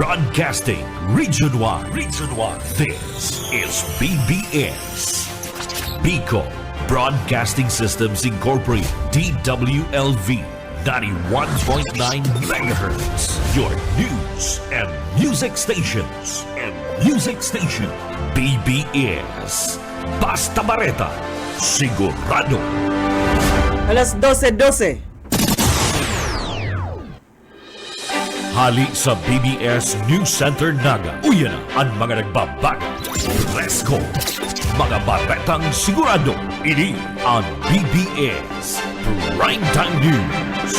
Broadcasting Region 1. This is BBS. Bicol Broadcasting Systems Incorporated. DWLV 91.9 MHz. Your news and music stations. BBS. Basta Bareta. Sigurado. Alas 12:12. Hali sa BBS News Center Naga. Uyan na ang mga nagbabago. Presko. Mga baretang sigurado. Ini ang BBS Primetime News.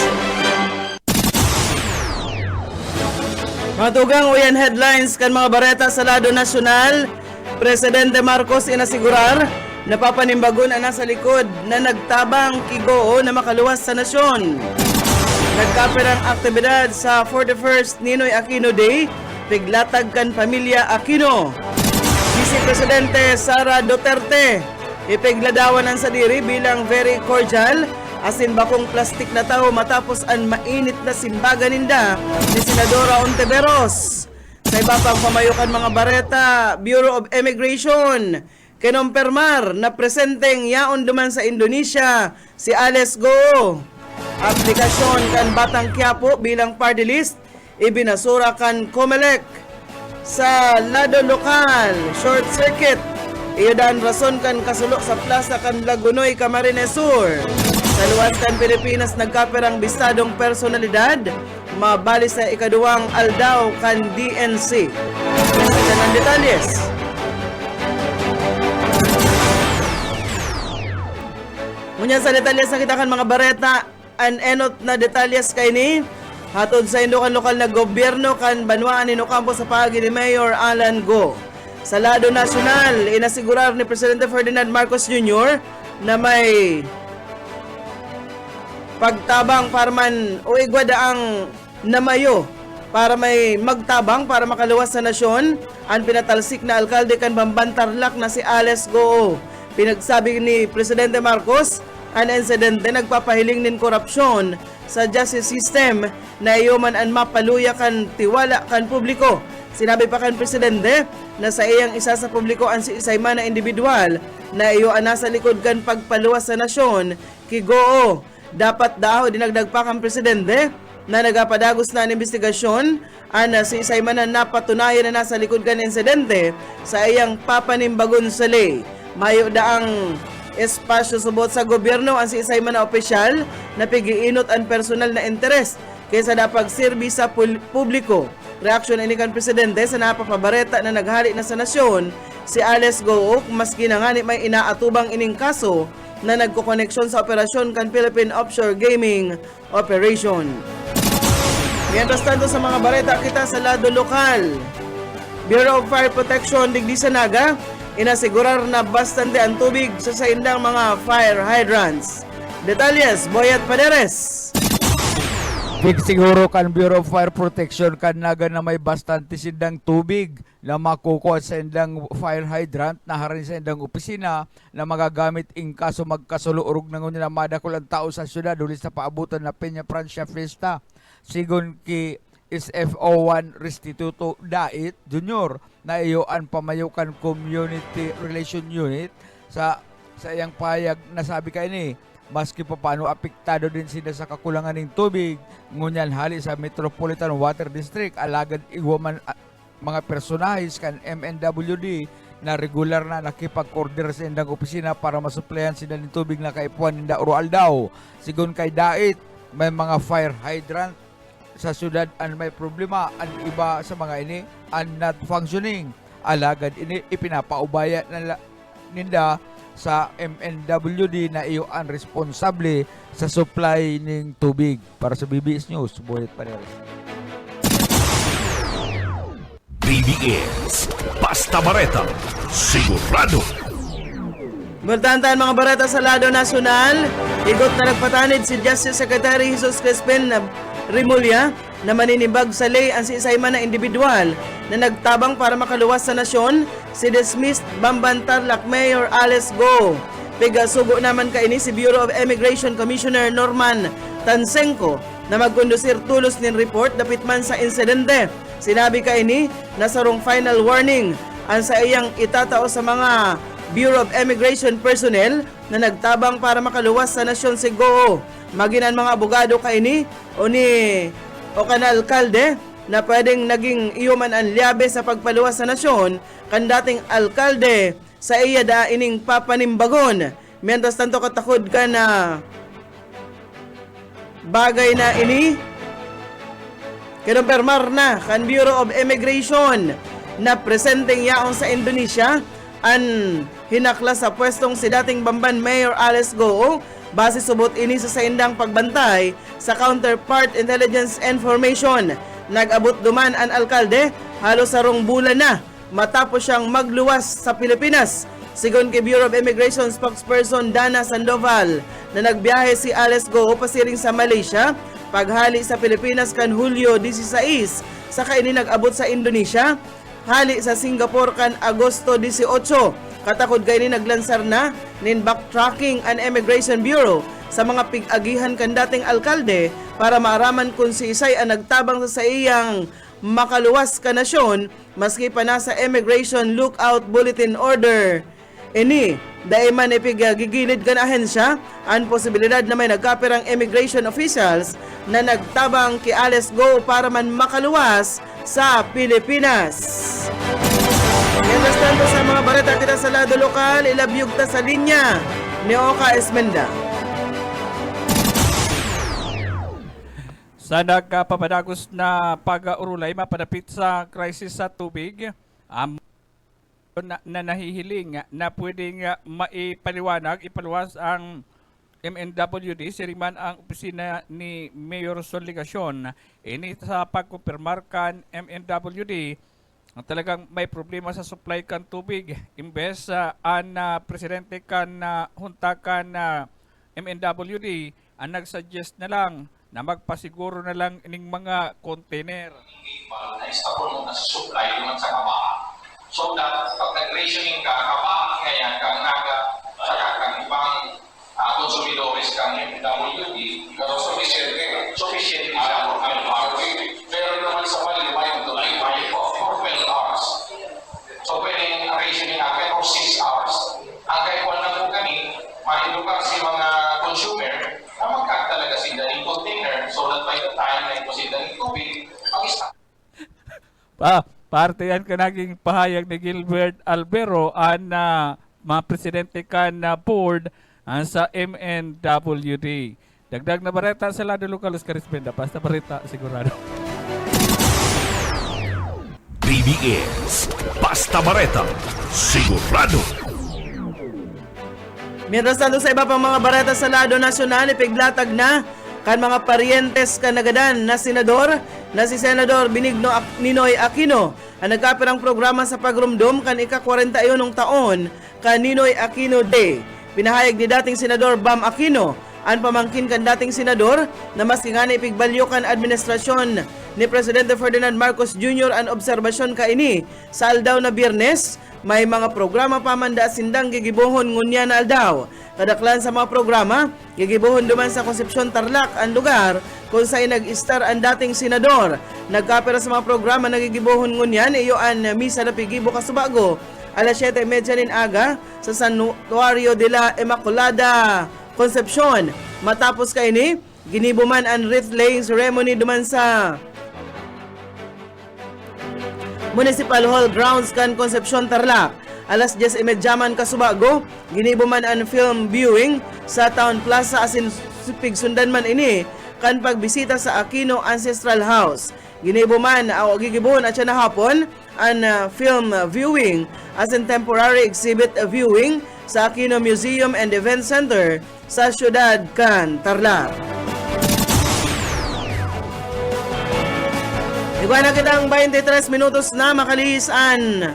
Mga tugang uyan headlines kan mga bareta sa lado nasyonal. Presidente Marcos inasigurar na papanimbagon ang nasa likod na nagtabang kigoo na makaluwas sa nasyon. Nagkaperang aktibidad sa 41st Ninoy Aquino Day, piglatag kan pamilya Aquino. Vice Presidente Sara Duterte, ipigladawan ang sadiri bilang very cordial, asin bakong plastik na tao matapos ang mainit na simbaga ninda ni Senadora Ontiveros. Sa iba pang pamayukan mga bareta, Bureau of Immigration, kinompermar na presenteng yaon duman sa Indonesia si Ales Go. Aplikasyon kan Batang Quiapo bilang party list, ibinasura kan Comelec. Sa lado lokal, short circuit, iyodan rason kan kasulo sa plaza kan Lagunoy, Camarines Sur. Sa luwas kan Pilipinas, nagkaperang bistadong personalidad, mabali sa ikaduwang aldaw kan DNC. Sa ng detalyes. Ngunyan sa detalyes nakita kan mga bareta, an enot na detalyes kay ni hatod sa Indukan lokal na gobyerno kan banwaan ni Ocampo sa pagi ni Mayor Alan Go. Sa lado nasyonal, inasigurar ni Presidente Ferdinand Marcos Jr. na may pagtabang para man o igwadaang namayo para may magtabang para makaluwas sa nasyon ang pinatalsik na alkalde kan Bambantarlac na si Ales Go. Pinagsabi ni Presidente Marcos ang insidente nagpapahiling nin korupsyon sa justice system na iyuman ang mapaluya kan tiwala kan publiko. Sinabi pa kan Presidente na sa iyang isa sa publiko ang si isayman na individual na iyo ang nasa likod kan pagpaluwas sa nasyon kigoo. Dapat daw dinagdag pa kan Presidente na nagapadagos na ang investigasyon ang si isayman na napatunayan na nasa likod kan insidente sa iyang papanimbagon sa ley. Mayo daang espasyo subot sa gobyerno ang si isayman na opisyal na pigiinot ang personal na interes kaysa dapat sirbi sa publiko. Reaksyon ini kan Presidente sa napapabareta na naghali na sa nasyon si Ales Gook maski na nga may inaatubang ining kaso na nagkokoneksyon sa operasyon kan Philippine Offshore Gaming Operation. Mientras tanto sa mga bareta kita sa lado lokal, Bureau of Fire Protection digdi sa Naga inasigurar na bastante ang tubig sa saindang mga fire hydrants. Detalyes, Boyet Paderes. Siguro kan Bureau of Fire Protection kan Naga na may bastante sindang tubig na makukuha sa indang fire hydrant na harin sa indang opisina na magagamit in kaso magkasuluurog na ngunit na madakol ang tao sa syudad ulit sa paabutan na Peña Francia Fiesta. Sigon ki SFO1 Restituto Dait Junior na iyo ang pamayukan Community Relation Unit sa iyang payag na sabi kay ni maski pa paano apektado din sila sa kakulangan ng tubig ngunyan hali sa Metropolitan Water District alagad iwaman mga personahis kan MNWD na regular na nakipag-order sa indang opisina para masuplayan sila ng tubig na kaipuan ninda oral daw. Sigon kay Dait may mga fire hydrant sa syudad ang may problema ang iba sa mga ini ang not functioning alagad ini ipinapaubaya na ninda sa MNWD na iyo ang responsable sa supply ng tubig. Para sa BBS News, Boyet Paderes. BBS Basta Bareta. Sigurado. Baltantan mga bareta sa lado nasyonal, igot na nagpatanid si Justice Secretary Jesus Crispin Rimulya na maninibag sa ley ang si isayman na individual na nagtabang para makaluwas sa nasyon si dismissed Bambantarlac Mayor Ales Go. Pigasugo naman kaini si Bureau of Immigration Commissioner Norman Tansenko na magkondusir tulos nin report dapit man sa insidente Sinabi ka ini na sarong final warning ang sa iyang itatao sa mga Bureau of Immigration personnel na nagtabang para makaluwas sa nasyon si Goo. Maginan mga abogado ka ini o kana alkalde na pwedeng naging iyoman ang liabe sa pagpaluwas sa nasyon kan dating alkalde sa iya da ining papanimbagon. Mientras tanto katakod ka na bagay na ini kinumpirmar na kan Bureau of Immigration na presenteng yaon sa Indonesia an hinakla sa pwestong si dating Bamban Mayor Alice Goo base subot ini sa saindang pagbantay sa counterpart intelligence information. Nag-abot duman ang alkalde halos sarong bulan na matapos siyang magluwas sa Pilipinas. Sigon kay Bureau of Immigration spokesperson Dana Sandoval na nagbiyahe si Alice Goo pasiring sa Malaysia paghali sa Pilipinas kan Hulyo 16 saka ini nag-abot sa Indonesia hali sa Singapore kan Agosto 18. Katakod kay ni naglansar na nin backtracking ang Immigration Bureau sa mga pig-agihan kan dating alkalde para maaraman kung si Isay ang nagtabang sa iyang makaluwas ka nasyon maski pa nasa Immigration Lookout Bulletin Order. Ini, daiman ipigagigilid kan ahensya ang posibilidad na may nagkapirang immigration officials na nagtabang kay Alice Goo para man makaluwas sa Pilipinas. Mientras tanto sa mga balita kita sa lado lokal, ilabyog ta sa linya ni Oka Esmenda. Sa nagpapadagos na pag-urulay mapadapit sa krisis sa tubig, na nahihiling na pwedeng maipaliwanag, ipaluwas ang MNWD, siriman ang opisina ni Mayor Son Ligacion. Ini sa pagkumpirmar kan MNWD talagang may problema sa supply kan tubig. Imbes ang presidente kan hunta kan MNWD ang nagsuggest na lang na magpasiguro na lang ining mga container. Na istabon mo na supply naman sa kabaan. So that pag nag-rationing ka, kabaan ngayon kang naga, saka kang ibang konsumidores kang MWD, pero sufficient siya for 12 hours. Pero naman sa Mali, may ito ay for 12 hours. So pwedeng rationing natin for 6 hours. Ang kaipuan lang po kami, mailukar si mga consumer na magkak talaga sila yung container so that by the time na ito sila yung tubig, mag-stop. Parte yan ka naging pahayag ni Gilbert Albero na mga presidente ka na board sa MNWD. Dagdag na bareta sa lado lokal, Oscar Esmenda. Basta bareta, sigurado. BBS Basta Bareta, sigurado. Mientras tanto sa iba pang mga bareta sa lado nasyonal, ipiglatag na kan mga parientes kanagadan na senador na si Senador Benigno Ninoy Aquino ang nagkapirang programa sa pagrumdum kan ika-41 taon kan Ninoy Aquino Day. Pinahayag ni dating Senador Bam Aquino ang pamangkin kan dating senador na mas nga na ipigbalyo kan administrasyon ni Presidente Ferdinand Marcos Jr. ang obserbasyon ka ini sa aldaw na Biyernes. May mga programa pamanda sindang gigibuhon ngunya na aldaw. Kadaklan sa mga programa, gigibuhon duman sa Concepcion Tarlac ang lugar kung saan nag-star ang dating senador. Nagkapira sa mga programa na gigibuhon ngunyan, iyo ang misa na pigibo Kasubago, alas 7:30 nin aga sa Santuario de la Immaculada Concepcion. Matapos kaini, ginibo man ang wreath laying ceremony duman sa Municipal Hall Grounds kan Concepcion Tarlac. Alas 10:30 Kasubago, ginibo man ang film viewing sa Town Plaza asin pigsundan man ini kan pagbisita sa Aquino Ancestral House. Ginibo man o gigibuhon at siya na hapon ang film viewing asin temporary exhibit viewing sa Aquino Museum and Event Center sa siyudad kan Tarlac. Iguana kitang 23 minutos na makalihis an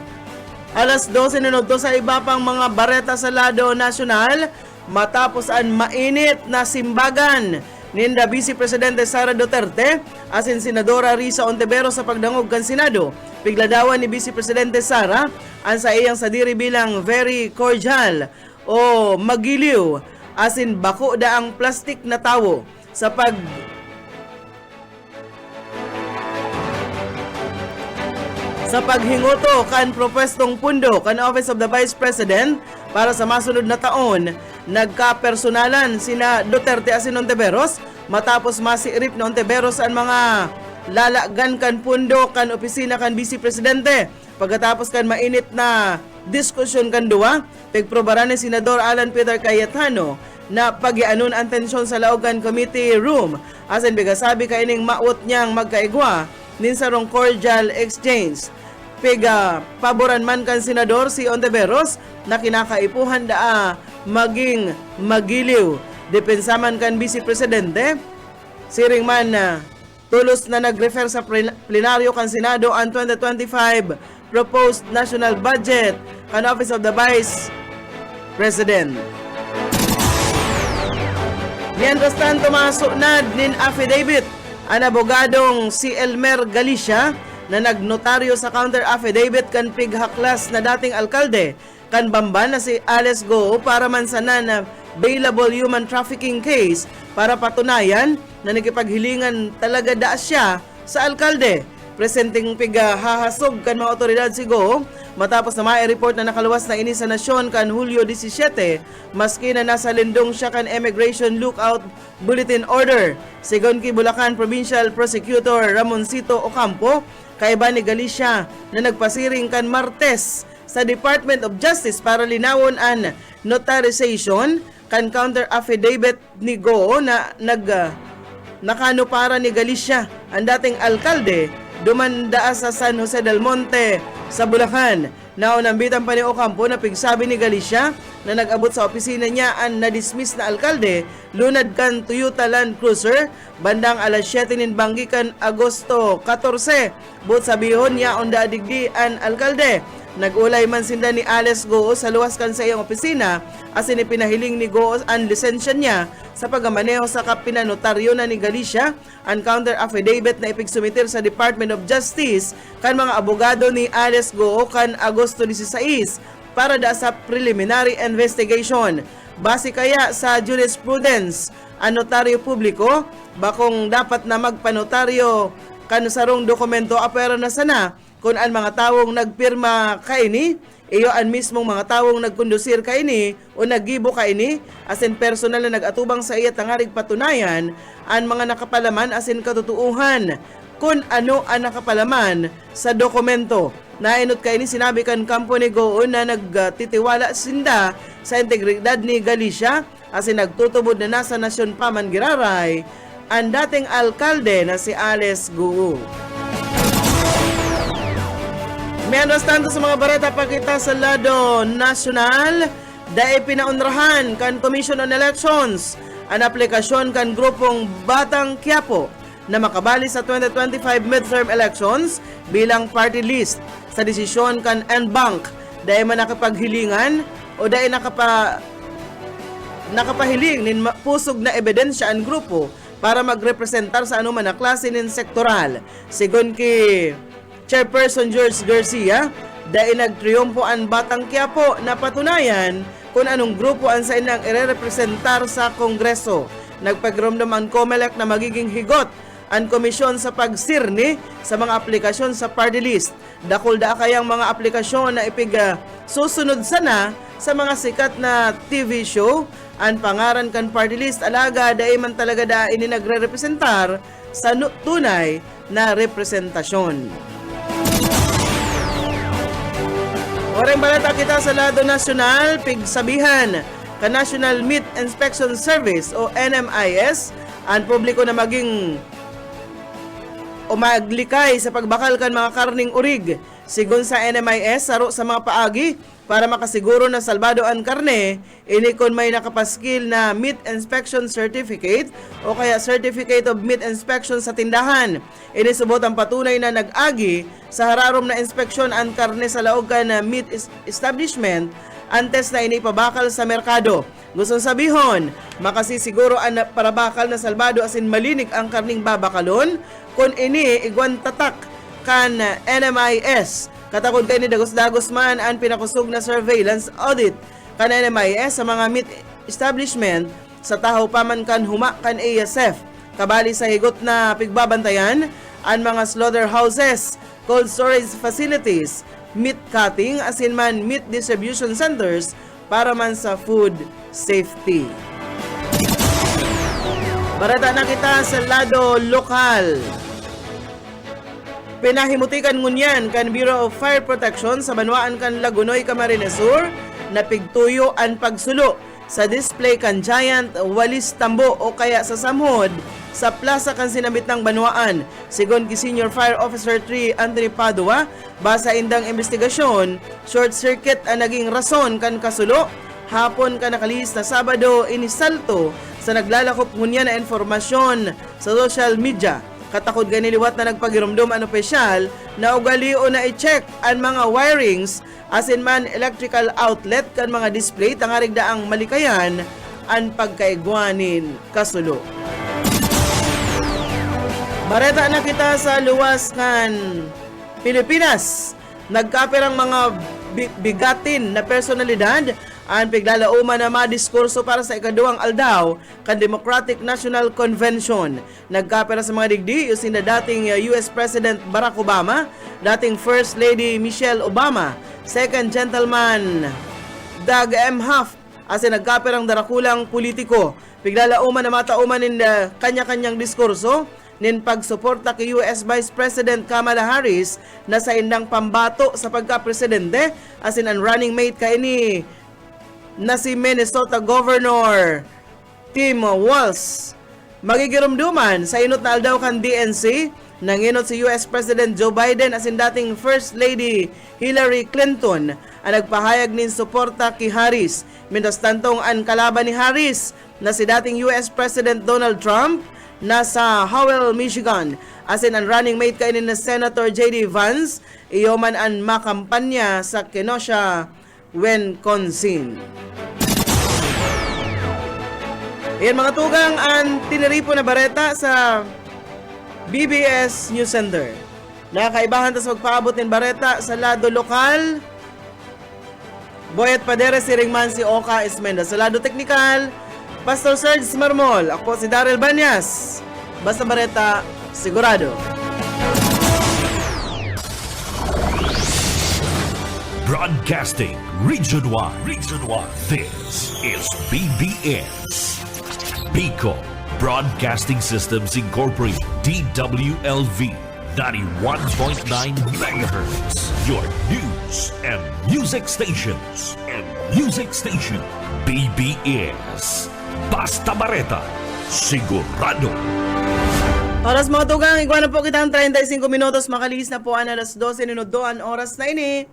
alas 12 minuto sa iba pang mga bareta sa lado nasyonal matapos ang mainit na simbagan ninda Vice Presidente Sara Duterte asin Senadora Risa Ontiveros sa pagdangog kan Senado. Pigladawan ni Vice Presidente Sara ang sa iyang sadiri bilang very cordial o magiliw asin bako da ang plastik na tawo sa sa paghinguto kan propwestong pundo kan Office of the Vice President para sa masunod na taon. Nagkapersonalan sina Duterte asin Ontiveros matapos masirip na Ontiveros ang mga lalagan kan pundo kan opisina kan Vice Presidente. Pagkatapos kan mainit na diskusyon kan duwa, pigprobaran ni Senador Alan Peter Cayetano na pagyanon ang tensyon sa laogan committee room. Asin bigasabi kaining maot niyang magkaigwa nin sarong cordial exchange. Paboran man kan senador si Ontiveros na kinakaipuhan daa maging magiliw. Depensaman kan Vice Presidente, siring man tulos na nag-refer sa plenaryo kan Senado ang 2025 proposed national budget kan Office of the Vice President. Mientras tanto, masunad nin affidavit ang abogadong si Elmer Galicia na nagnotaryo sa counter affidavit kan pighaklas na dating alkalde kan Bamban na si Alex Go para mansanan na bailable human trafficking case para patunayan na nakipaghilingan talaga da siya sa alkalde. Presenting hahasog kan mga otoridad si Go matapos na mai-report na nakaluwas na ini sa nasyon kan Hulyo 17 maski na nasa lindong siya kan Immigration Lookout Bulletin Order. Sigon ki Bulacan Provincial Prosecutor Ramoncito Ocampo, kaiba ni Galicia na nagpasiring kan Martes sa Department of Justice para linawon an notarization kan counter affidavit ni Go na nakanupara ni Galicia ang dating alkalde dumanda sa San Jose del Monte sa Bulacan. Naunambitan pa ni Ocampo na pigsabi ni Galicia na nag-abot sa opisina niya ang na-dismiss na alkalde lunad kan Toyota Land Cruiser bandang alas 7 nin banggi kan Agosto 14. But sabihon niya onda digdi ang alkalde. Nag-ulay man sinda ni Alex Go sa luwas kan sa iyang opisina asin ipinahiling ni Go ang lisensya niya sa pagamaneho sa kapinanotaryo na ni Galicia ang counter affidavit na ipigsumitir sa Department of Justice kan mga abogado ni Alex Go kan Agosto 16 para da sa preliminary investigation. Base kaya sa jurisprudence ang notaryo publiko bakong dapat na magpanotaryo kan sarong dokumento apero na sana kung ang mga tawong nagpirma kaini, iyo ang mismong mga tawong nagkondusir kaini o naggibo kaini, asin personal na nagatubang sa iya tangarig patunayan, ang mga nakapalaman asin katutuuhan, kung ano ang nakapalaman sa dokumento. Nainot kaini sinabi kan kampo ni Go na nagtitiwala sinda sa integridad ni Galicia, asin nagtutubod na nasa nasyon pa man giraray, ang dating alkalde na si Alex Go. Mientras tanto sa mga bareta pakita sa lado nasyonal, dahil pinaunrahan kan Commission on Elections ang aplikasyon kan grupong Batang Quiapo na makabali sa 2025 midterm elections bilang party list sa desisyon kan NBank dahil man nakapaghilingan o dahil nakapahiling nin pusog na ebidensya ang grupo para magrepresentar sa anuman na klase nin sektoral. Sigon ki Chairperson George Garcia, dahil nagtriumpo ang Batang Quiapo na patunayan kung anong grupo ang sa inang irerepresentar sa Kongreso. Nagpagramdam ang COMELEC na magiging higot ang komisyon sa pagsirni sa mga aplikasyon sa party list. Dakol da kayang mga aplikasyon na susunod sana sa mga sikat na TV show ang pangaran kan party list alaga dahil man talaga da ini nagre-representar sa tunay na representasyon. Oreng balata kita sa lado nasyonal, pigsabihan ka National Meat Inspection Service o NMIS ang publiko na maging o maglikay sa pagbakal kan mga karning urig. Sigon sa NMIS, saro sa mga paagi para makasiguro na salbado ang karne, ini kon may nakapaskil na Meat Inspection Certificate o kaya Certificate of Meat Inspection sa tindahan. Ini subot ang patunay na nag-agi sa hararom na inspeksyon ang karne sa laogan na meat establishment antes na inipabakal sa merkado. Gustong sabihon, makasisiguro ang parabakal na salbado asin malinig ang karning babakalon kung ini igwan tatak kan NMIS. Katakod kay ni Dagos-Dagos man ang pinakusog na surveillance audit kan NMIS sa mga meat establishment sa tahaw paman kan huma kan ASF. Kabali sa higot na pigbabantayan ang mga slaughterhouses cold storage facilities, meat cutting, asin man meat distribution centers para man sa food safety. Barata na kita sa lado lokal. Pinahimutikan ngunyan kan Bureau of Fire Protection sa Banwaan kan Lagunoy, Camarines Sur na pigtuyo ang pagsulo sa display kan Giant Walis Tambo o kaya sa Samhod sa plaza kan sinabit ng Banwaan. Sigon ki Senior Fire Officer 3 Anthony Padua, basa indang investigasyon, short circuit ang naging rason kan kasulo. Hapon ka nakalis na Sabado inisalto sa naglalakop ngunyan na informasyon sa social media. Katakod ganiliwat na nagpagirumdum ang opisyal na ugali o na i-check ang mga wirings asin man electrical outlet kan mga display tangarig daang malikayan ang pagkaigwanin kasulo. Bareta na kita sa luwas kan Pilipinas. Nagkapirang mga bigatin na personalidad ang piglalauman na madiskurso para sa ikaduhang aldaw kan Democratic National Convention. Nagkapera sa mga digdi usin na dating US President Barack Obama, dating First Lady Michelle Obama, Second Gentleman Doug M. Huff, asin nagkaperang darakulang politiko. Piglalauman na matauman in kanya-kanyang diskurso nin pagsuporta kay US Vice President Kamala Harris na sa indang pambato sa pagka-presidente, asin ang running mate kay ni na si Minnesota Governor Tim Walz. Magigirumduman sa inot na aldaw kan DNC, nanginot si US President Joe Biden asin dating First Lady Hillary Clinton ang nagpahayag nin suporta kay Harris. Mintas tantong ang kalaban ni Harris na si dating US President Donald Trump nasa Howell, Michigan. Asin ang running mate kainin na Senator J.D. Vance, iyoman ang makampanya sa Kenosha, Wisconsin. Ayan mga tugang ang tiniripo na bareta sa BBS News Center. Nakakaibahan ta sa magpaabot ng bareta sa lado lokal. Boyet Padere, si Ringman, si Oka Esmenda. Sa lado teknikal, Pastor Serge Marmol. Ako si Daryl Banyas. Basta bareta, sigurado. Broadcasting Region 1. Region 1. This is BBS. Bicol Broadcasting Systems Incorporated. DWLV 91.9 MHz. Your news and music stations. BBS. Basta Bareta. Sigurado. Oras mga tugang, iguana po kita ang 35 minutos. Makalis na po ang alas 12 minutoan oras na ini.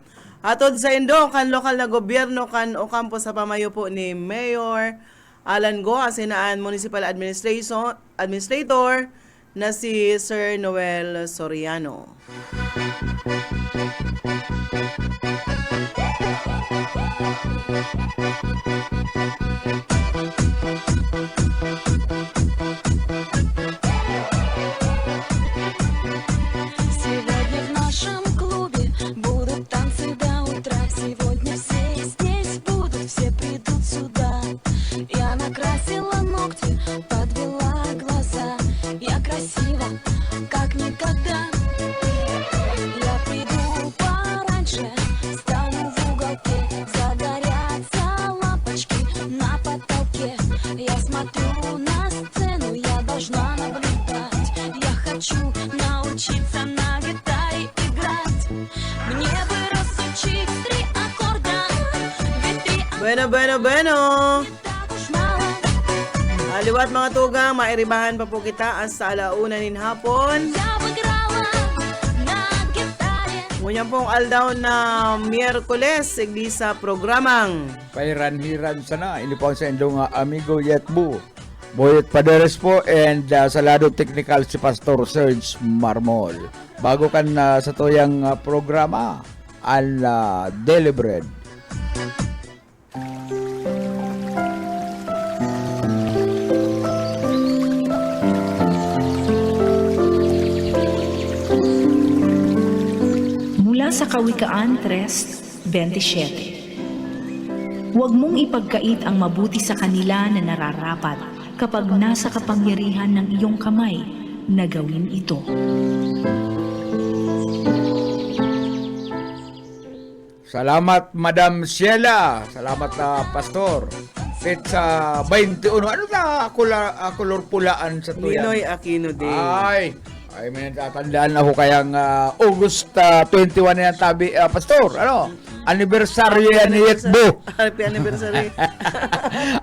Atod sa Indo, kan lokal na gobyerno kan o kampo sa pamayo po ni Mayor Alan Go, asinaan Municipal Administrator na si Sir Noel Soriano. Сегодня в нашем клубе будут танцы до утра. Сегодня все здесь будут, все придут сюда. Я накрасила ногти, подвела глаза. Я красива, как никогда. Я приду пораньше, стану в уголке. Загорятся лампочки на потолке. Я смотрю на сцену, я должна наблюдать. Я хочу научиться на гитаре играть. Мне бы разучить 3 аккорда. Ведь 3 Bueno. так уж мало. Aliwat mga tugang, mairibahan pa po kita sa alauna nin hapon. Я выиграла на гитаре. Ngunyan pong aldaw na Miyerkules, igli sa programang Pairan-hiran sana. Ini po ang sa indong amigo Yetbu. Boyet Paderes po and sa lado technical si Pastor Serge Marmol. Bago kan sa toyang programa, ang Daily Bread. Mula sa Kawikaan 3:27. Huwag mong ipagkait ang mabuti sa kanila na nararapat kapag nasa kapangyarihan ng iyong kamay na gawin ito. Salamat, Madam Sheila. Salamat na Pastor. Pizza 21. Ano na color pulaan sa tuyan? Ninoy Aquino Day. Ay, may natatandaan ako kayang August 21 yan tabi, Pastor. Ano? Anniversaryo yan ni Yetbo. Happy anniversary.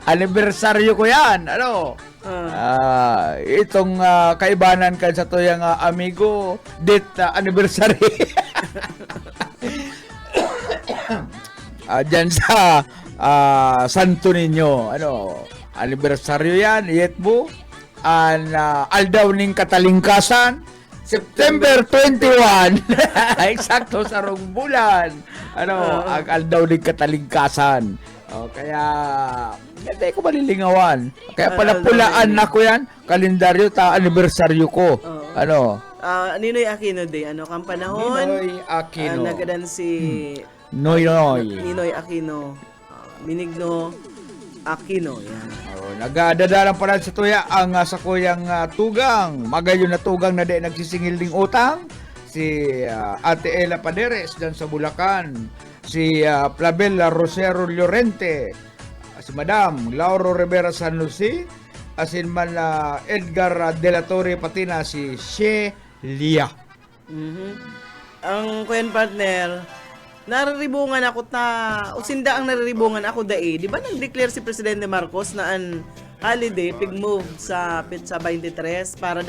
Anniversaryo ko yan. Ano? Itong kaibanan kan sa tuyang amigo, date anniversary. Diyan sa Santo Niño, ano, anniversaryo yan, Yetbo, aldaw ning katalingkasan, September 21, eksakto sa rong bulan, ano, ang aldaw ning katalingkasan. Kaya, hindi ko malilingawan. Kaya pala pulaan na ko yan, kalendaryo ta anniversaryo ko. Ano? Ninoy Aquino Day, ano, kang panahon? Ninoy Aquino. Nagadan si Noy. Ninoy Aquino. Minigno Aquino. Yan. Nagadadalang pala sa tuya ang sa kuyang tugang. Magayon na tugang na di nagsisingil ding utang. Si Ate Ella Paderes dyan sa Bulacan. Si Plabella Rosero Llorente. Si Madam Lauro Rivera San Lucy. Asin man Edgar De La Torre pati na si Shelia. Ang kuyan partner, nariribungan ako usinda ang nariribungan ako di ba nag-declare si Presidente Marcos na an holiday pig-move sa Pizza 23 para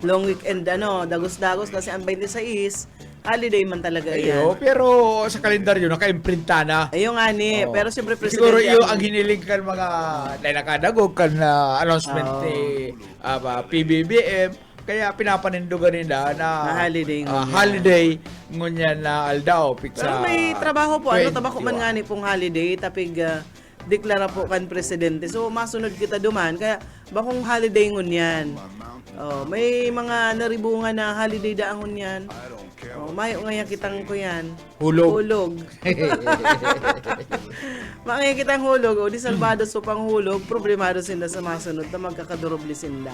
long weekend dagos-dagos kasi ang 26 holiday man talaga yan. Pero sa kalendaryo naka-imprinta na. Ayun nga ni, pero siyempre Siguro Presidente yung ang hiniling kan mga nakadagog kan announcement ni PBBM. Kaya pinapanindugan nila na holiday ngunyan na aldaw pizza. Pero may trabaho po, tabako man nga ni pong holiday, tapig deklara po kan presidente. So masunod kita duman, kaya bakong holiday ngunyan. May mga naribungan na holiday daang ngunyan. Mayo ngayon kitang ko yan. Hulog. Makaya kitang hulog, di salbado so pang hulog, problemado sila sa masunod na magkakadurobli sila.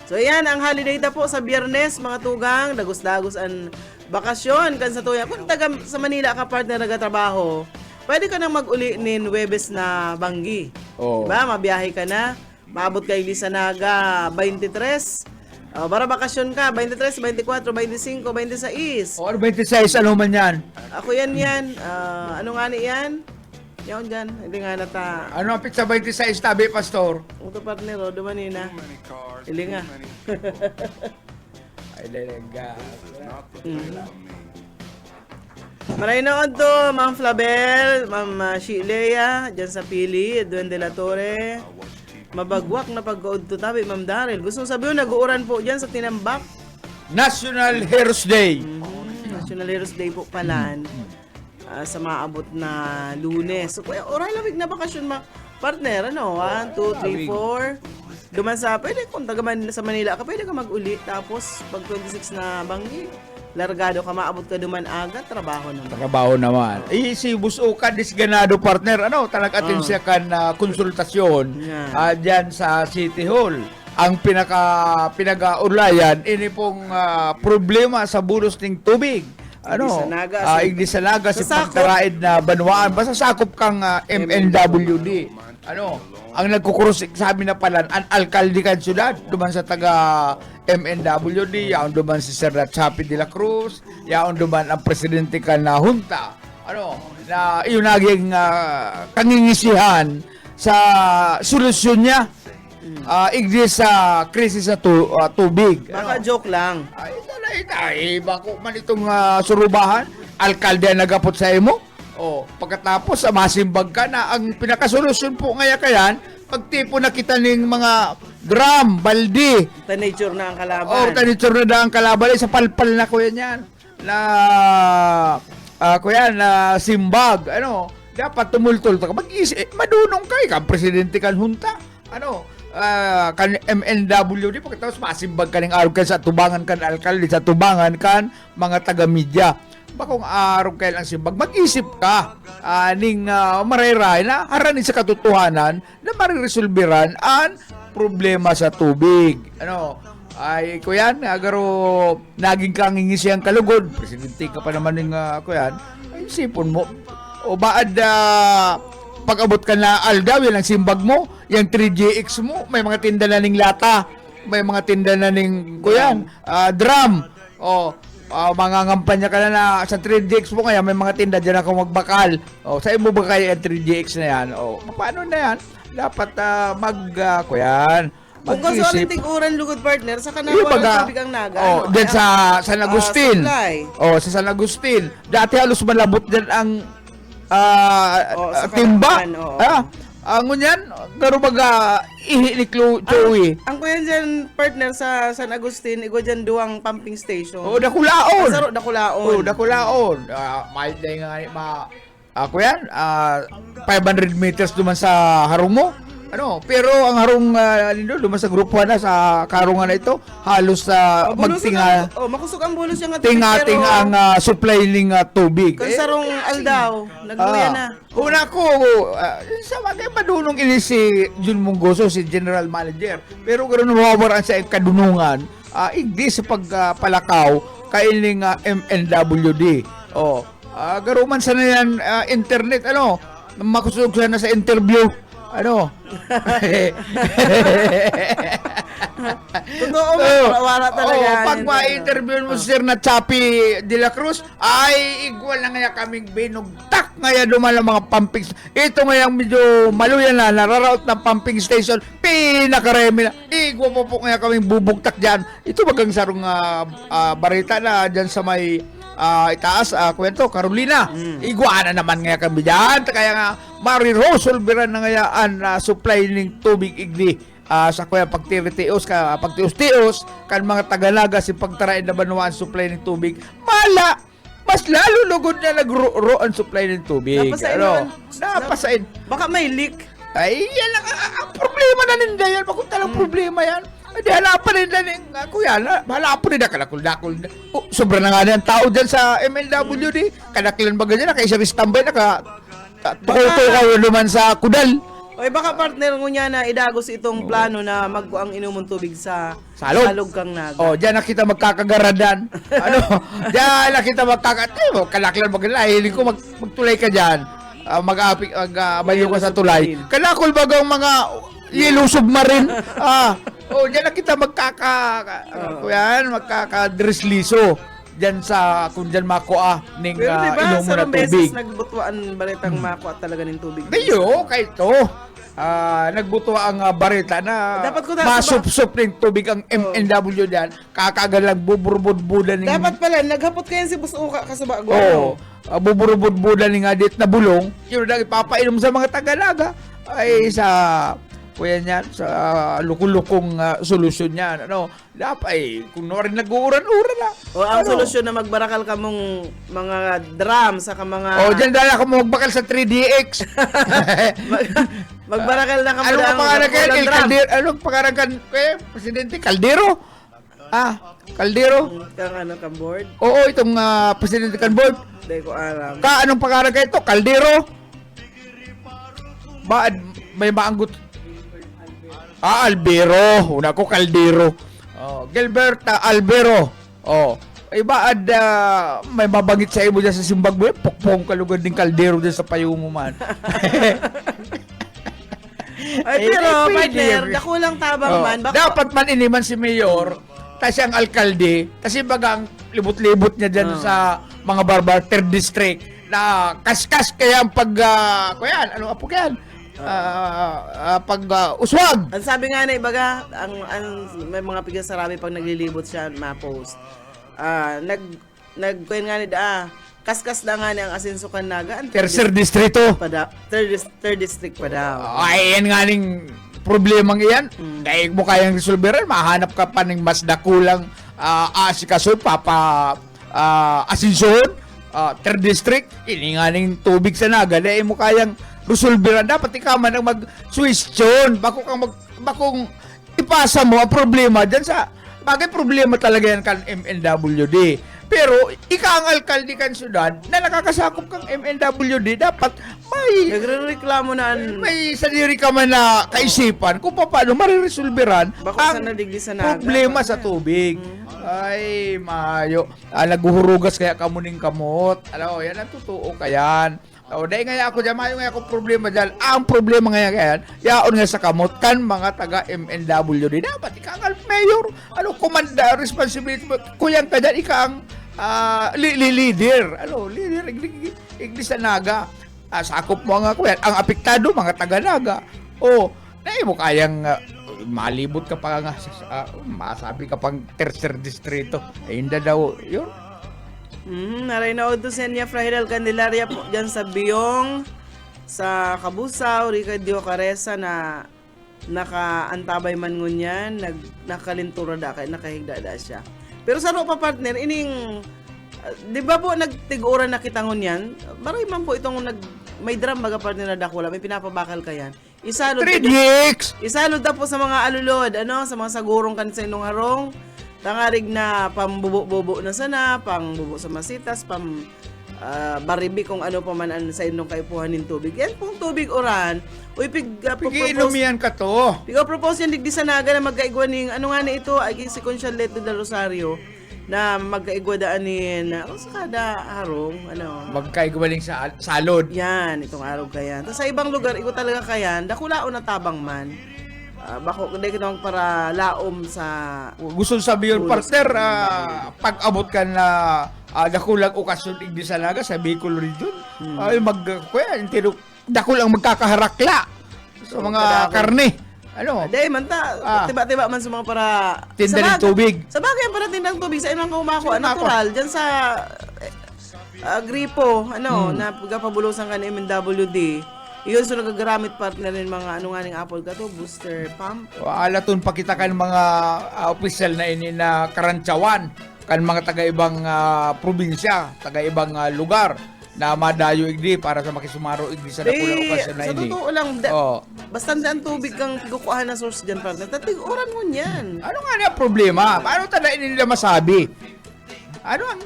So ayan, ang holiday ta po sa Biyernes, mga tugang, dagos-dagos ang bakasyon kan sa tuya. Kung taga sa Manila ka partner nagatrabaho, pwede ka nang mag-uli nin Webes na Banggi. Diba? Mabiyahe ka na, maabot kay Lisanaga 23. Para bakasyon ka, 23, 24, 25, 26. 26, ano man yan? Ako yan. Ano nga ni yan? Yan dyan. Hindi nga nata. Ano ang pizza 26 tabi, Pastor? Ito partner, dumanina. Ili nga. Ay, lalaga. Maraming na to, Ma'am Flabel, Ma'am Shilea, dyan sa Pili, Edwin De La Torre. Mabagwak na pag-good to tabi, Ma'am Daryl. Gusto sabihin, nag-uuran po dyan sa Tinambak. National Heroes Day. National Heroes Day po palan. Sa maabot na Lunes. So, oray lamig na bakasyon, partner, 1, 2, 3, 4. Duman sa, pwede kung tagaman sa Manila ka, pwede ka mag-uli. Tapos, pag 26 na Banggi, largado ka, maabot ka duman agad, trabaho naman. Si Busukan, disganado partner, talag-atin siya kan konsultasyon dyan sa City Hall. Ang pinag-ulayan, ini pong problema sa bulos ng tubig. Igdisanaga si pagtaraid na banwaan. Basta sakop kang MNWD. Ang nagkukurus sabi na pala, ang alkalde kan syudad, duman sa taga MNWD, yaon duman si Sir Chapi de la Cruz, yaon duman ang presidente kan na junta. Na yun naging kangingisihan sa solusyon niya. Igdi sa krisis sa tubig. Baka joke lang. Bako man itong surubahan, alkalde ang nagapot sa imo. Pagkatapos masimbag ka na, ang pinakasolusyon po kayan, pagtipo na kita ng mga drum, baldi. Ta-nature na ang kalaban. Ta-nature na ang kalaban. Sa palpal na ko yan. Na simbag. Dapat tumultul ka. Mag-isip, madunong ka. Ikaw, presidente kan hunta. Kan MNWD, pagkatapos masimbag ka ng araw ka sa tubangan kan alkalde, sa tubangan kan mga taga-media. Bakong araw kayo lang simbag, mag-isip ka ning mariray na haranin sa katotohanan na mariresolbiran ang problema sa tubig. Ay, kuyan, agaro naging kangingis siyang kalugod. Presidente ka pa naman ng kuyan. Ay, sipon mo. O baad pag-abot ka na Aldaw, yan ang simbag mo. Yung 3GX mo, may mga tinda na ning lata. May mga tinda na ning kuyan, drum. O, mga ngampanya ka na sa 3GX mo kaya may mga tinda dyan ako magbakal. O, sa mo ba kaya yung 3GX na yan? O, paano na yan? Dapat kuyan. Kung kaso ang tiguran lugod partner, sa Yung kanawa baga, ng tubig ang naga. dyan sa San Agustin. supply. Sa San Agustin. Dati halos malabot dyan ang sa timba. Kanawan, oo. Ngunyan, garo baga ihiniklo chowi. Ang kuya dyan, partner, sa San Agustin, igwa dyan duwang pumping station. Dakulaon. Saro, Dakulaon. Dakulaon. Mild na yung kuyan, 500 meters duman sa harong mo. Pero ang harong lindo duman sa grupo na sa karungan na ito, halos magtinga makusog ang bulos yung tingating ang supply ng tubig. Kung sarong Aldaw, nagluya na. Una ko, sa bagay madunong ini si Jun Munggoso, si General Manager. Pero gano'n nawawaran sa kadunungan, hindi sa pagpalakaw kailing MNWD. Garuman sa na yan, internet, makusog siya na sa interview. Totoo, wala talaga. Pag ma-interview mo si Sir na Chappy de la Cruz, ay igual na nga kaming binugtak ngaya duman mga pumping. Ito ngayang medyo maluyan na, nararaot ng pumping station, pinakaremi na. Igual po ngaya kaming bubugtak dyan. Ito bagang sarong barita na dyan sa may itaas, kwento, Carolina. Iguana naman nga kami dyan. Kaya nga, marirosolveran na ngayaan supply ng tubig igdi sa kuya pagtios kan mga Tagalaga si pagtarain na banuan supply ng tubig. Mas lalo lugod na nagro-an supply ng tubig. Napasain. Baka may leak. Ay, yan ang problema na ninda yan. Bakit talang problema yan? Hindi, halapan nila kuya, halapan nila kalakul-dakul. Sobra na nga na ang tao dyan sa MLWD. Kanakilan ba ganyan, kaysa istambay tuko-tuko luman sa kudal. Oy, baka partner mo niya na idagos itong plano na magkuang inumong tubig sa Salog kang naga. Diyan na kita magkakagaradan. Diyan na kita kanakilan ba ganyan, hiling ko magtulay ka dyan. Mag-abayo ka sa tulay. Kanakul bagang mga yellow submarine. Diyan na kita magkakadresliso. Diyan sa kung diyan makuha ning Pero diba, inom mo na sarong beses tubig. nagbutuan balitang makuha talaga ng tubig. Dayo, kay to. Nagbuto ang barita na Dapat ko masup-sup ng tubig ang MNW diyan. Kakagalang buburbud-budan ng Dapat pala, naghapot kayo si Boss Uka kasaba. buburbud-budan ng adit na bulong. Yun na ipapainom sa mga Tagalaga ay sa kuya niyan sa lukulukong solusyon niyan. Dapat kung rin nag-uuran-uran na. Ang solusyon na magbarakal ka mong mga drum sa mga Diyan dala ka mo magbakal sa 3DX. magbarakal na ka mo Anong pangalan anong pangalan kan Presidente Caldero? Caldero? Kang kang board? Oo, itong Presidente Canboard. Hindi ko alam. Anong pangalan ito? Caldero? May maanggot. Albero. Una ko Caldero. Gilbert Albero. May mabangit sa imo dyan sa Zimbabwe. Pukpong kalugod ng Caldero dyan sa payo mo man. Pero pwede partner, yan. dakulang tabang man. Dapat man iniman si Mayor, tas ang alkalde, kasi bagang libot-libot niya dyan sa mga barbar, 3rd district, na kaskas kaya ang uswag. Ang sabi nga na ibaga, may mga pigasarami pag naglilibot siya, ma-post. Nagkuhin nga ni kaskas na nga ni ang Asenso Canaga. Tercer distrito. Third district pa daw. Ay, yan nga ning problemang iyan. Dahil mo kayang resolveran, mahanap ka pa ng mas dakulang asikaso, Asensohon, third district, ini nga ning tubig sa naga, dahil mo kayang resolveran. Dapat ikaw man ang mag-question. Bakong ipasa mo ang problema dyan sa bagay problema talaga yan kan MNWD. Pero ika ang alkalde kan syudad na nakakasakop kang MNWD, dapat may Nagrereklamo na sarili ka man na kaisipan kung paano mariresolveran bako ang sa nadigdi sa naga. problema sa tubig. Ay, mayo. Naguhurugas kaya kamuning kamot. Alam mo, yan ang totoo kayan. O, dahil nga ako dyan, mayo nga ako problema dyan. Ang problema nga yan, yaon nga sa kamot kan mga taga MNWD. Dapat ika ang mayor, komanda, responsibility mo. Kuyang ka dyan, ika ang leader. Leader, igli sa naga. Sakop mo nga kuya. Ang apektado, mga taga-naga. Dahil mo kayang malibot ka pa nga. Masabi ka pang tercer distrito. Hindi daw, yun. Naray na Odo Senya Frahidal Candelaria po dyan sa Biyong, sa Kabusaw, Ricardo Caresa na nakaantabay man ngunyan, nakalintura da kay nakahigda da siya. Pero sa pa partner, ining, di ba po nagtiguran na kita ngunyan, maray man po itong may drum baga partner na dakula, may pinapabakal ka yan. Isalod da po sa mga alulod, sa mga sagurong kan sa inong harong, tangarig na pambubo-bubo na sana, pang bubo sa masitas, baribi kung ano pa man sa inong kaipuhan ng tubig. Yan pong tubig oran. Uy, Pag-iinumihan ka to. propose yan digdi sa naga na magkaigwa ning, ano nga na ito, ay si Conchal Leto del Rosario, na magkaigwa daanin, sa kada harong, Magkaigwaling sa salod. yan, itong araw kayan. Tapos sa ibang lugar, iko talaga kayan, dakulao na tabang man. Bako, hindi kitang para laom sa... Gusto sabihin, partner, pag-abot ka na dakulang okasyon igdi sa naga sa Bicol region, ay dakulang magkakaharakla sa mga karne. Dahil man tiba-tiba man sa mga para... Tinda sa ng tubig. Sa bagay, para tindang tubig, sa inang kumako, natural, dyan sa gripo, na pagkapabulosan ka ng MNWD, yun, so nagagamit partner ng mga nga ning Apple ka to, booster pump. Alaton pakita kan mga official na ini na karantsawan, kan mga taga-ibang probinsya, taga-ibang lugar na madayo igdi para sa makisumaro igdi sa dakulang okasyon na sa ini. totoo lang, basta ang tubig kang tigukuhan na source dyan partner, tatig-oran mo yan. Ano nga na problema? Paano talaga nila masabi? Ano ang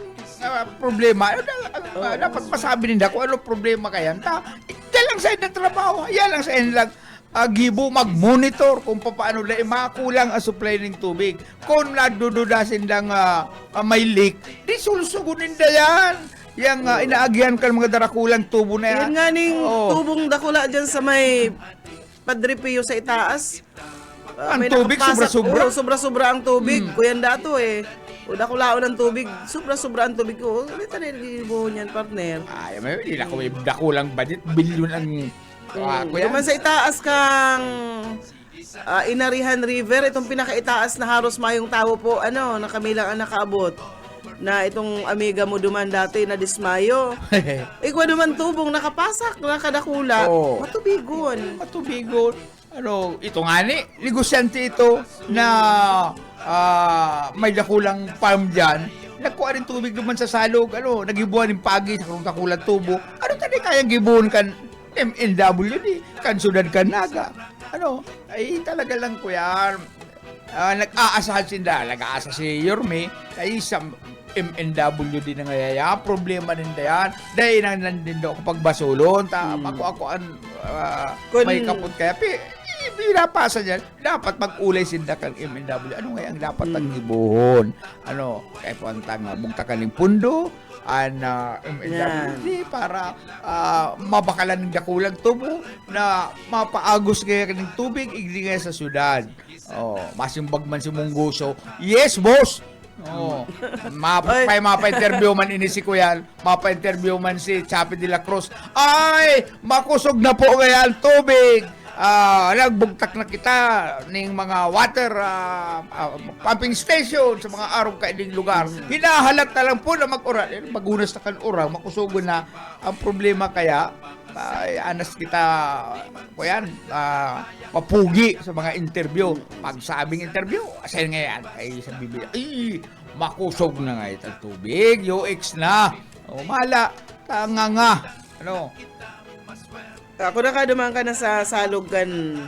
problema? Dapat masabi nila kung ano problema kaya. Yan lang sa ng trabaho. Yan lang sa lang gibo mag-monitor kung paano na makulang ang supply ng tubig. Kung nadududasin lang may leak, di sulsugunin na yan. Yang inaagyan ka ng mga darakulang tubo na yan. Yan nga ning tubong dakula dyan sa may Padre Pio sa itaas. Ang may tubig, nakapasok. sobra-sobra? Sobra-sobra ang tubig. Kuyan dato O dakulao ng tubig, sobra-sobra ang tubig ko. Dito na yung niyan, partner. Ay, may dakulang budget, bilyon ang Duman sa itaas kang Inarihan River, itong pinakaitaas na haros mayong tao po, na kamilang ang nakaabot. Na itong amiga mo duman dati na dismayo. Ikaw duman tubong nakapasak, nakadakula. Matubigon. Ito nga negosyante ito na may dakulang farm dyan. Nagkuha rin tubig naman sa salog. Nagibuhan ng pagi sa kung dakulang tubo. Tadi kayang gibuhan kan MNWD, kan Sudad kan Naga. Ay talaga lang kuya. Nag-aasahan nag-aasa si Yorme, ay sa MNWD na ngayaya, problema din yan. Dahil nandun daw kapag basulon, ako may kapot kaya, pinapasa niyan, dapat mag-ulay sinda kang MNW. Ano nga ang dapat ang ibuhon? Kaya po ang bugtakan ng pundo, MNW para mabakalan ng dakulang tubo na mapaagos kaya ng tubig igdi nga sa syudad. Masimbag man si Mungguso. Yes, boss! Mapa-interview man ini si Kuya, mapa-interview man si Chapi de la Cruz. Ay, makusog na po kaya ang tubig. Nagbugtak na kita ng mga water pumping station sa mga araw kaiding lugar. Hinahalat na lang po na mag-ura. Magunas na kan ura, makusugon na. Ang problema kaya, anas kita papugi sa mga interview. Pag sabing interview, asayin nga yan. Ay, sa bibig, makusog na nga itong tubig. UX na. Mala, tanga nga. Ako nakadumaan ka na sa Salugan,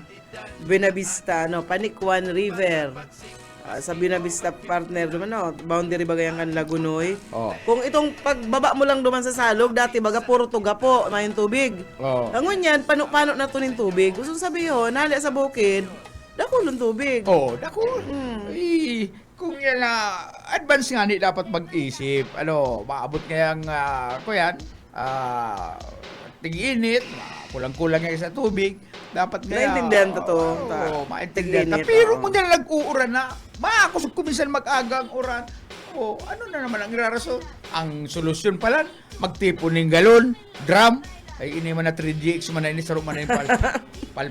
Buenavista, Panikwan River. sa Binavista partner naman, no? Boundary bagayan kan Lagunoy. Oh. Kung itong pagbaba mo lang duman sa salog, dati baga puro tuga po, may tubig. Oh. Ang yan, paano na to ning tubig? Gusto sabihin, nali sa bukid, dakulong tubig. Oh, dako. Kung yan na advance nga ni dapat mag-isip. Maabot ngayang kuyan, tig-init, kulang-kulang nga sa tubig. Dapat nga Naintindihan to to. maintindihan. Tig-init, Pero oo. kung yan nag-uuran na, makakusog ko minsan mag-aga ang uran. Ano na naman ang irarason? Ang solusyon pala, magtipon ng galon, drum, ay ini man na 3GX man na ini, saro man na yung palpal.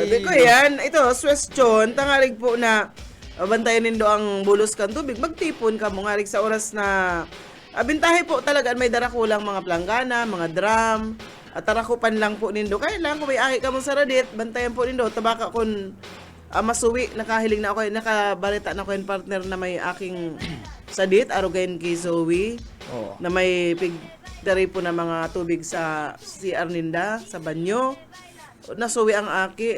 Di ko yan. Ito, question. Tangarig po na bantayan nindo ang bulos kan tubig. Magtipon ka mo ngarig sa oras na bintahe po talaga may darakulang mga planggana, mga drum. At tarakupan lang po nindo. Kaya lang kung may aki ka mo sa radit, bantayan po nindo. Tabaka kung masuwi, nakahiling na ako, nakabalita na ako yung partner na may aking sadit, arugayin kay Zoe, Oh. na may pigdari po na mga tubig sa CR ninda, sa banyo. Nasuwi ang aki,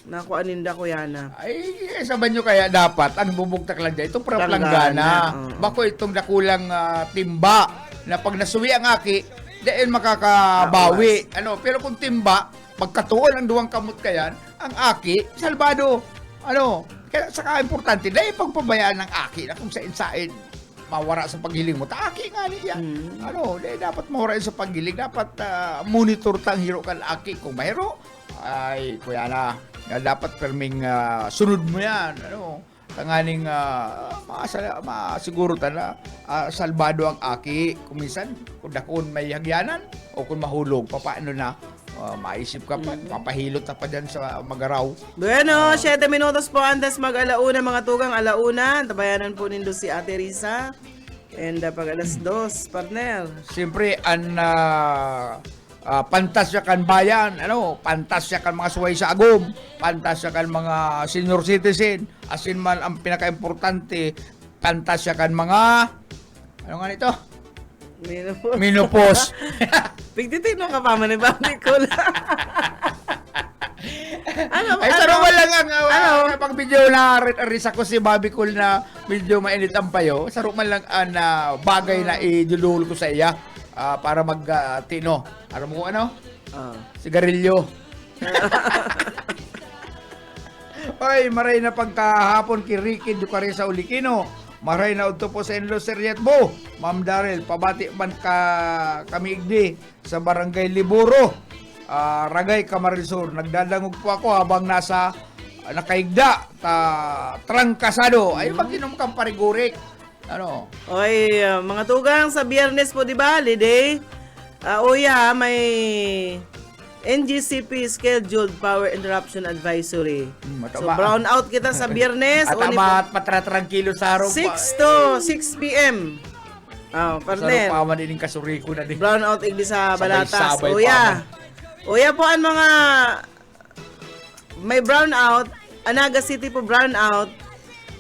nakuha ninda ko yana. Ay, saban nyo kaya dapat, ang bubugtak lang dyan, itong Planggana, planggana. oo. Bako itong nakulang timba, na pag nasuwi ang aki, dahil makakabawi. Pero kung timba, pagkatuon ang duwang kamot kayan, ang aki, salbado. Kaya saka importante, dahil pagpabayaan ng aki, na kung sain-sain, mawara sa paghiling mo, taaki nga niya. Dahil dapat mawara sa paghiling, dapat monitor tang hero kan aki. Kung mahiro, ay, kuya na, dapat perming sunod mo yan. Tanganing masiguro na salbado ang aki. Kung minsan, kung dakon may hagyanan, o kung mahulog, paano na, maisip ka pa, papahilot na pa dyan sa magaraw. Bueno, 7 minutos po antes mag-alauna mga tugang alauna. Tabayanan po nindo si Ate Risa. And pag alas 2, partner. Siyempre, pantasya kan bayan, pantasya kan mga suway sa agom, pantasya kan mga senior citizen, asin man ang pinaka-importante, pantasya kan mga, ano nga nito? Minopos. Pigtitino ka pa man ni Bobby Cool. Ay, saro man lang ang pag video na risa ko si Bobby Cool na medyo mainit ang payo, saro man lang ang bagay na idudul ko sa iya para mag-tino. Alam mo ano? Sigarilyo. Oy, maray na pagkahapon kay Ricky Ducari sa Ulikino. Maray na udto po sa Enlo Seriet Bo. Ma'am Darrell, pabati man kami igdi sa Barangay Liburo. Ragay Camarinesor. Nagdadangog po ako habang nasa nakaigda trangkasado. Ay mag-inom kang parigurik. Oy, mga tugang sa Biyernes po, di ba? Holiday. May NGCP Scheduled Power Interruption Advisory. So, mataba. brown out kita sa Biyernes. At Uni po, amat patratrangkilo sa araw 6 to 6 p.m. Partner. Sa paman ining kasuriko na din. Brown out igdi sa Balatas. Sabay-sabay Uya po ang mga may brown out. Anaga City po brown out.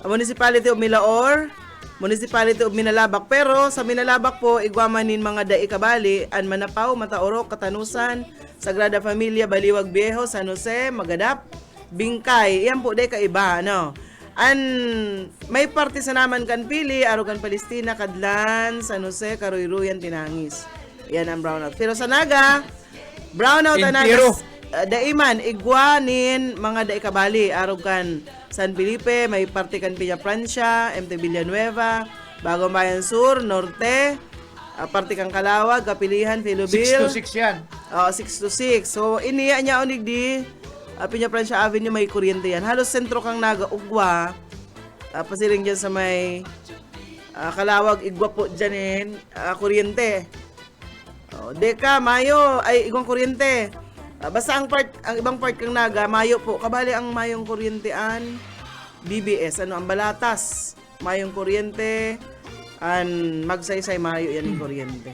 Municipality of Milaor, Municipality of Minalabak. Pero sa Minalabak po, igwamanin mga daikabali, an Manapaw, Mataorok, Katanusan, Sagrada Familia, Baliwag Viejo, San Jose, Magadap, Bingkay. Yan po, day kaiba, may parte sa naman kan pili, Arugan Palestina, Kadlan, San Jose, Karuiruyan, Tinangis. Yan ang brownout. Pero sa Naga, brownout anagas, daiman, igwanin, mga daikabali, Arugan San Felipe, may parte kan Piña Francia, MT Villanueva, Bagong Bayan Sur, Norte, parte kang Kalawag, Kapilihan, Filobil. 6 to 6 yan. 6 to 6. So, iniya niya unig di Piña Francia Avenue, may kuryente yan. Halos sentro kang Naga-Ugwa. Pasiring dyan sa may Kalawag, Igwa po dyan kuryente. Deka, Mayo, ay igwang kuryente. Basta ang ibang part kang Naga, Mayo po. Kabali ang Mayong kuryentean, BBS, ang Balatas, Mayong kuryente, Magsaysay, Mayo yan yung kuryente.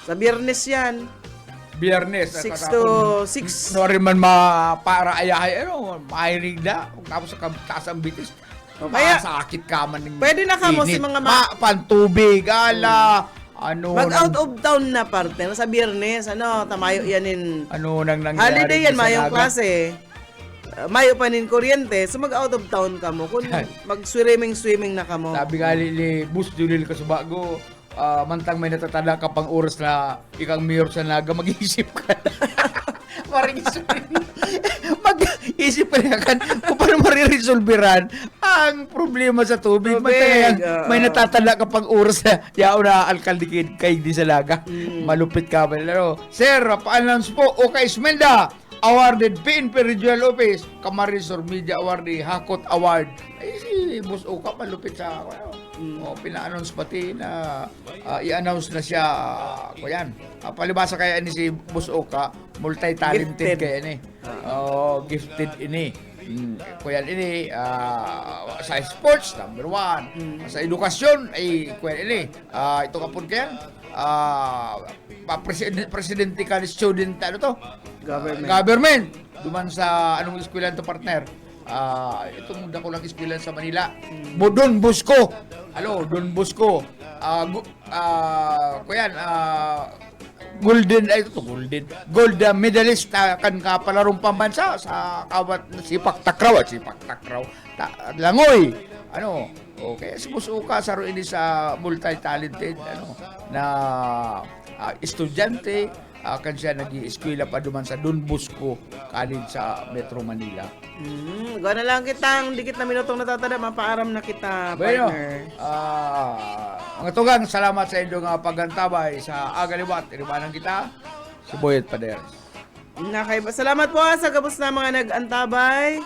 Sa Biyernes yan. Biyernes. 6 to 6. No rin man mapara-ayahay, mahirig na. Kung tapos sa taas ang bitis, Kaya, masakit ka man ng pwede na ka mo si mga pantubig, mag-out of town na partner sa Biyernes, tamayo yan in nang nangyari holiday yan, sa mayong Naga? klase. mayo pa nin kuryente, so mag out of town ka mo. Kung mag-swimming na ka mo. Sabi nga ni Bus Julil Kasubago, mantang may natatala ka pang oras na ikang mayor sa Naga, mag-iisip ka. Mag-isip ka na kan kung paano mariresolveran ang problema sa tubig. Mantang may natatala ka pang oras na yaw na alkalde kay di sa Naga. Malupit ka ba? Sir, pa-announce po, Oka Ismenda, awarded PNP Regional Office, Camarines Media Award, Hakot Award. Ay, si Boss Oka, malupit sa pina-announce pati na i-announce na siya. Yan. Palibasa kaya ni si Boss Oka, multi-talented Gifted. kaya ni. Gifted ini. Kuya ini sa sports number 1. Sa edukasyon ay kuya ini. Ito kapon kaya presidente ka ni student government duman sa anong eskwelahan to partner. Itong munda ko lang eskwelahan sa Manila. Don Bosco. Hello, Don Bosco. Kuyan, gold medalist kan kapalarong pambansa sa kawat sipak takraw. Langoy. Okay, si Boss Oka saro ini sa multi-talented na estudyante. Kan siya nag-i-eskwela pa duman sa Don Bosco College sa Metro Manila. Gawa na lang kitang dikit na minutong natatada, mapaaram na kita, Bueno, partner. mga tugang, salamat sa inyong pagantabay sa agaliwat. Irimanan kita, si Boyet Paderes. Salamat po sa gabos na mga nag-antabay.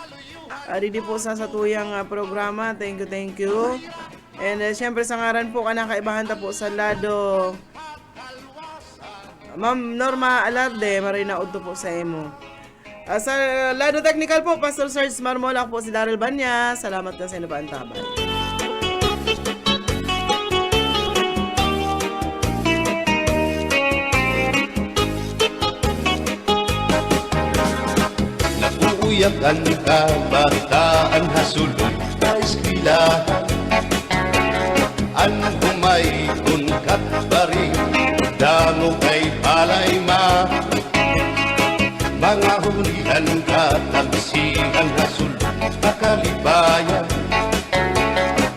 Didi po sa tuyang programa. Thank you. And syempre sa ngaran po kanakaibahan ta po sa lado Ma'am Norma Alarde, marina udto po sa imo. Sa lado technical po, Pastor Sarge Marmola po si Daryl Banya. Salamat ka sa inyo paantabay. Nakuuyak ang kabataan hasulod sa eskwelahan. Ang humay unkat bari, dango kay palay ma. Mga hulihan katamsihan hasulod kakalibayan.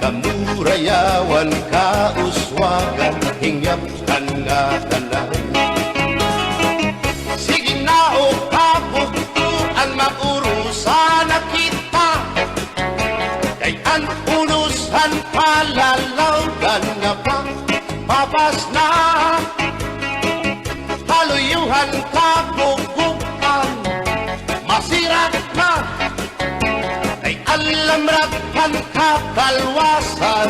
Kamurayawan kauswagan, hingyap kan nga tanan. Sige na o kabugtuan maurusan na kita. Kay ang unusan palalawgan nga pa papas na. Haluyuhan kabubukan masirat na. Kay alam rakan kakalwasan.